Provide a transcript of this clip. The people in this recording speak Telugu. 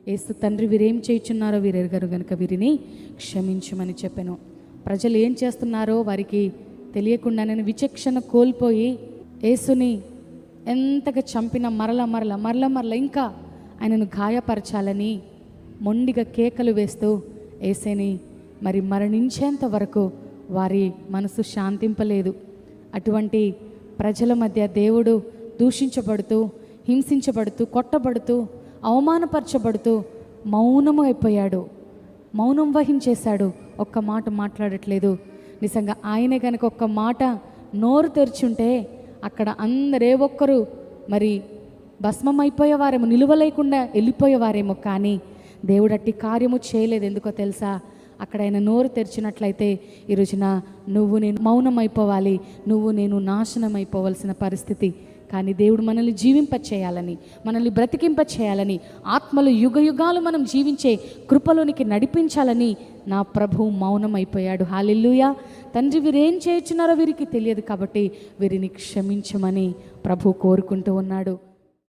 యేసు తండ్రి వీరేం చేయుచున్నారో వీరెరగరు గనుక వీరిని క్షమించమని చెప్పాను. ప్రజలు ఏం చేస్తున్నారో వారికి తెలియకుండానే విచక్షణ కోల్పోయి యేసుని ఎంతగా చంపిన మరల ఇంకా ఆయనను గాయపరచాలని మొండిగా కేకలు వేస్తూ యేసుని మరి మరణించేంత వరకు వారి మనసు శాంతింపలేదు. అటువంటి ప్రజల మధ్య దేవుడు దూషించబడుతూ, హింసించబడుతూ, కొట్టబడుతూ, అవమానపరచబడుతూ మౌనము అయిపోయాడు. మౌనం వహించేశాడు. ఒక్క మాట మాట్లాడట్లేదు. నిజంగా ఆయనే కనుక ఒక్క మాట నోరు తెరిచుంటే అక్కడ అందరే ఒక్కరు మరి భస్మం అయిపోయేవారేమో, నిలువలేకుండా వెళ్ళిపోయేవారేమో. కానీ దేవుడు అట్టి కార్యము చేయలేదు. ఎందుకో తెలుసా? అక్కడ ఆయన నోరు తెరిచినట్లయితే ఈ రోజున నువ్వు నేను మౌనం అయిపోవాలి, నువ్వు నేను నాశనం అయిపోవలసిన పరిస్థితి. కానీ దేవుడు మనల్ని జీవింపచేయాలని, మనల్ని బ్రతికింపచేయాలని, ఆత్మలు యుగయుగాలు మనం జీవించే కృపలోనికి నడిపించాలని నా ప్రభు మౌనం అయిపోయాడు. హల్లెలూయా. తండ్రి వీరేం చేయుచున్నారో వీరికి తెలియదు కాబట్టి వీరిని క్షమించమని ప్రభు కోరుకుంటూ ఉన్నాడు.